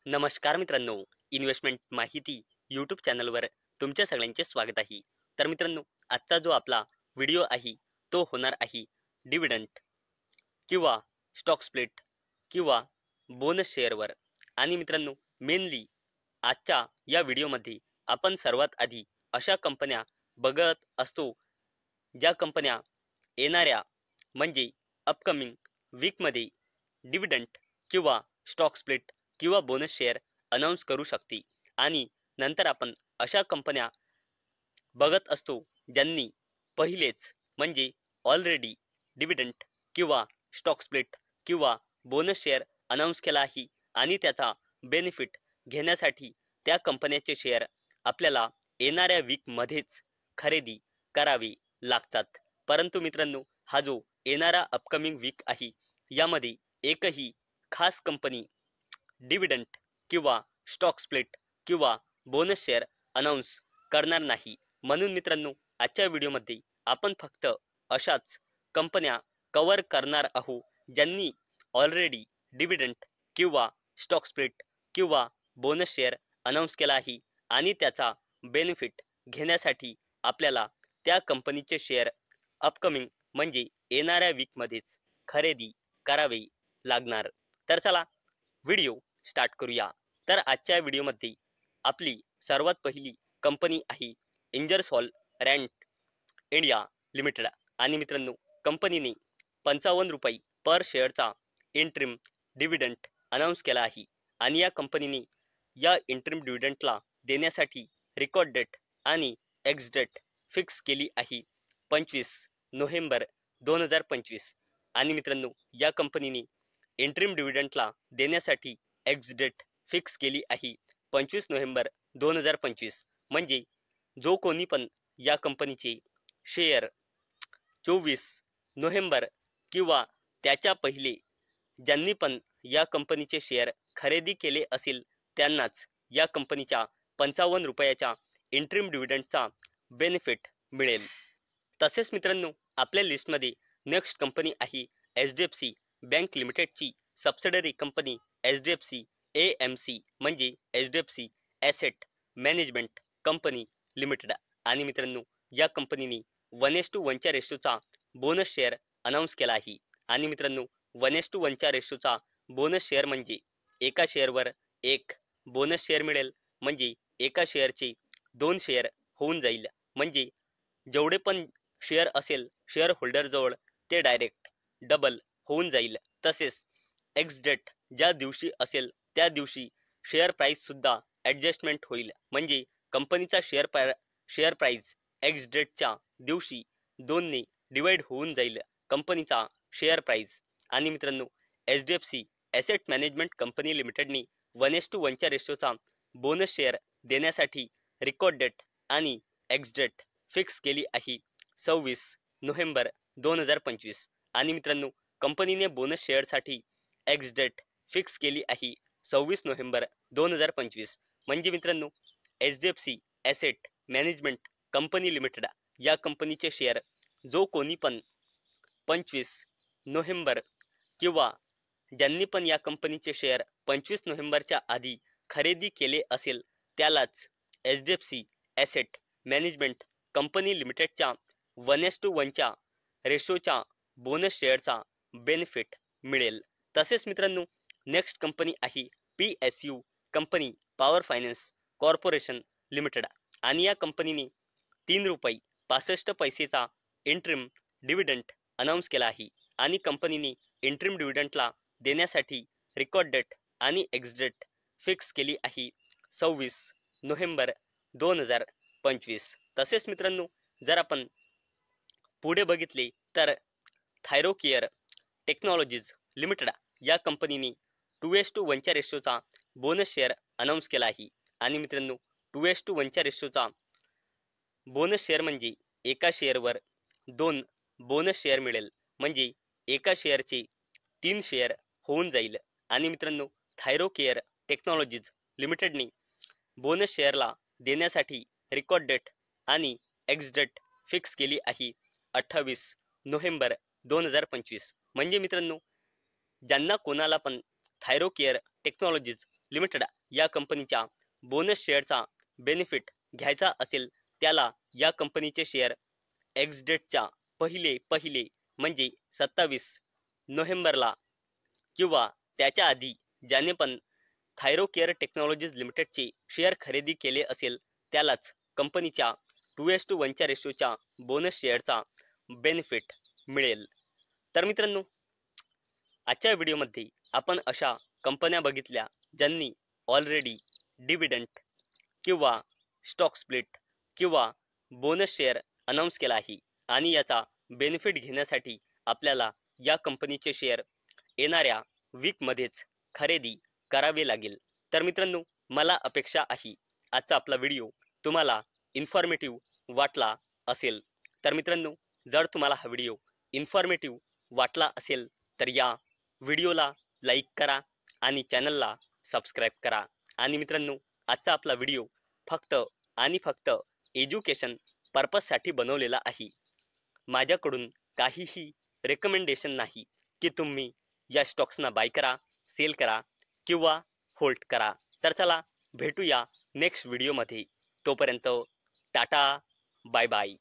नमस्कार मित्रांनो, इन्व्हेस्टमेंट माहिती यूट्यूब चॅनलवर तुमच्या सगळ्यांचे स्वागत आहे. तर मित्रांनो, आजचा जो आपला व्हिडिओ आहे तो होणार आहे डिव्हिडंड किंवा स्टॉक स्प्लिट किंवा बोनस शेअरवर. आणि मित्रांनो, मेनली आजच्या या व्हिडिओमध्ये आपण सर्वात आधी अशा कंपन्या बघत असतो ज्या कंपन्या येणाऱ्या म्हणजे अपकमिंग वीकमध्ये डिव्हिडंड किंवा स्टॉक स्प्लिट किंवा बोनस शेअर अनाउन्स करू शकते. आणि नंतर आपण अशा कंपन्या बघत असतो ज्यांनी पहिलेच म्हणजे ऑलरेडी डिव्हिडंड किंवा स्टॉक स्प्लिट किंवा बोनस शेअर अनाउन्स केला आहे आणि त्याचा बेनिफिट घेण्यासाठी त्या कंपन्याचे शेअर आपल्याला येणाऱ्या वीकमध्येच खरेदी करावे लागतात. परंतु मित्रांनो, हा जो येणारा अपकमिंग वीक आहे यामध्ये एकही खास कंपनी डिव्हिडंड किंवा स्टॉक स्प्लिट किंवा बोनस शेअर अनाउन्स करणार नाही. म्हणून मित्रांनो, आजच्या व्हिडिओमध्ये आपण फक्त अशाच कंपन्या कव्हर करणार आहोत ज्यांनी ऑलरेडी डिव्हिडंड किंवा स्टॉक स्प्लिट किंवा बोनस शेअर अनाउन्स केला आहे आणि त्याचा बेनिफिट घेण्यासाठी आपल्याला त्या कंपनीचे शेअर अपकमिंग म्हणजे येणाऱ्या वीकमध्येच खरेदी करावे लागणार. तर चला व्हिडिओ स्टार्ट करूया. तर आजच्या व्हिडिओमध्ये आपली सर्वात पहिली कंपनी आहे इंजरसॉल रँट इंडिया लिमिटेड. आणि मित्रांनो, कंपनीने 55 रुपये पर शेअरचा इंटरिम डिव्हिडंड अनाउन्स केला आहे आणि या कंपनीने या इंटरिम डिव्हिडंडला देण्यासाठी रेकॉर्ड डेट आणि एक्स डेट फिक्स केली आहे 25 नोव्हेंबर 2025. आणि मित्रांनो, या कंपनीने इंटरिम डिव्हिडंडला देण्यासाठी एक्स डेट फिक्स केली आहे 25 नोव्हेंबर 2025. म्हणजे जो कोणी पण या कंपनीचे शेअर 24 नोव्हेंबर किंवा त्याच्या पहिले ज्यांनी पण या कंपनीचे शेअर खरेदी केले असेल त्यांनाच या कंपनीच्या 55 रुपयाच्या इंटरिम डिव्हिडंडचा बेनिफिट मिळेल. तसेच मित्रांनो, आपल्या लिस्टमध्ये नेक्स्ट कंपनी आहे HDFC बँक लिमिटेडची सबसिडरी कंपनी HDFC AMC म्हणजे HDFC asset management company limited. आणि मित्रांनो, या कंपनीने 1:1 च्या रेशोचा बोनस शेअर अनाउन्स केला आहे. आणि मित्रांनो, 1:1 च्या रेशोचा बोनस शेअर म्हणजे एका शेअरवर एक बोनस शेअर मिळेल. म्हणजे एका शेअरचे 2 शेअर होऊन जाईल. म्हणजे जेवढे पण शेअर असेल शेअर होल्डर जवळ ते डायरेक्ट डबल होऊन जाईल. तसेच एक्स डेट ज्या दिवशी असेल त्या दिवशी शेअर प्राइस सुद्धा ॲडजस्टमेंट होईल. म्हणजे कंपनीचा शेअर प्राइस एक्स डेटच्या दिवशी 2 ने डिवाइड होऊन जाईल कंपनीचा शेअर प्राइस. आणि मित्रांनो, HDFC ॲसेट मॅनेजमेंट कंपनी लिमिटेडने 1:1 च्या रेशोचा बोनस शेअर देण्यासाठी रेकॉर्ड डेट आणि एक्स डेट फिक्स केली आहे 26 नोव्हेंबर 2025. आणि मित्रांनो, कंपनीने बोनस शेअरसाठी एक्स डेट फिक्स केली आहे 26 नोव्हेंबर 2025. म्हणजे मित्रांनो, HDFC asset management company limited या कंपनीचे शेअर जो कोणी पण 25 नोव्हेंबर किंवा ज्यांनी पण या कंपनीचे शेअर 25 नोव्हेंबरच्या आधी खरेदी केले असेल त्यालाच HDFC ॲसेट मॅनेजमेंट कंपनी लिमिटेडच्या 1:1 च्या रेशोच्या बोनस शेअरचा बेनिफिट मिळेल. तसेच मित्रांनो, नेक्स्ट कंपनी आहे PSU company power finance corporation limited. आणि या कंपनीने 3 रुपये 65 पैसेचा इंटरिम डिव्हिडंड अनाउन्स केला आहे. आणि कंपनीने इंटरिम डिव्हिडंडला देण्यासाठी रेकॉर्ड डेट आणि एक्स डेट फिक्स केली आहे 26 नोव्हेंबर 2025. तसेच मित्रांनो, जर आपण पुढे बघितले तर थायरोकेअर टेक्नॉलॉजीज लिमिटेड या कंपनीने 2:1 च्या रेशोचा बोनस शेअर अनाउन्स केला आहे. आणि मित्रांनो, 2:1 च्या रेशोचा बोनस शेअर म्हणजे एका शेअरवर 2 बोनस शेअर मिळेल. म्हणजे एका शेअरचे 3 शेअर होऊन जाईल. आणि मित्रांनो, थायरोकेअर टेक्नॉलॉजीज लिमिटेडने बोनस शेअरला देण्यासाठी रेकॉर्ड डेट आणि एक्स डेट फिक्स केली आहे 28 नोव्हेंबर 2025. म्हणजे मित्रांनो, ज्यांना कोणाला पण थायरोकेअर टेक्नॉलॉजीज लिमिटेड या कंपनीच्या बोनस शेअरचा बेनिफिट घ्यायचा असेल त्याला या कंपनीचे शेअर एक्स डेटच्या पहिले म्हणजे 27 नोव्हेंबरला किंवा त्याच्या आधी ज्याने पण थायरोकेअर टेक्नॉलॉजीज लिमिटेडचे शेअर खरेदी केले असेल त्यालाच कंपनीच्या 2:1 च्या रेशोच्या बोनस शेअरचा बेनिफिट मिळेल. तर मित्रांनो, आजच्या व्हिडिओमध्ये आपण अशा कंपन्या बघितल्या ज्यांनी ऑलरेडी डिव्हिडंड किंवा स्टॉक स्प्लिट किंवा बोनस शेअर अनाऊन्स केला आहे आणि याचा बेनिफिट घेण्यासाठी आपल्याला या कंपनीचे शेअर येणाऱ्या वीकमध्येच खरेदी करावे लागेल. तर मित्रांनो, मला अपेक्षा आहे आजचा आपला व्हिडिओ तुम्हाला इन्फॉर्मेटिव्ह वाटला असेल. तर मित्रांनो, जर तुम्हाला हा व्हिडिओ इन्फॉर्मेटिव्ह वाटला असेल तर या व्हिडिओला लाईक करा आणि चॅनलला सबस्क्राईब करा. आणि मित्रांनो, आजचा आपला व्हिडिओ फक्त आणि फक्त एज्युकेशन पर्पजसाठी बनवलेला आहे. माझ्याकडून काहीही रेकमेंडेशन नाही की तुम्ही या स्टॉक्सना बाय करा, सेल करा किंवा होल्ड करा. तर चला भेटूया नेक्स्ट व्हिडिओमध्ये. तोपर्यंत टाटा, बाय बाय.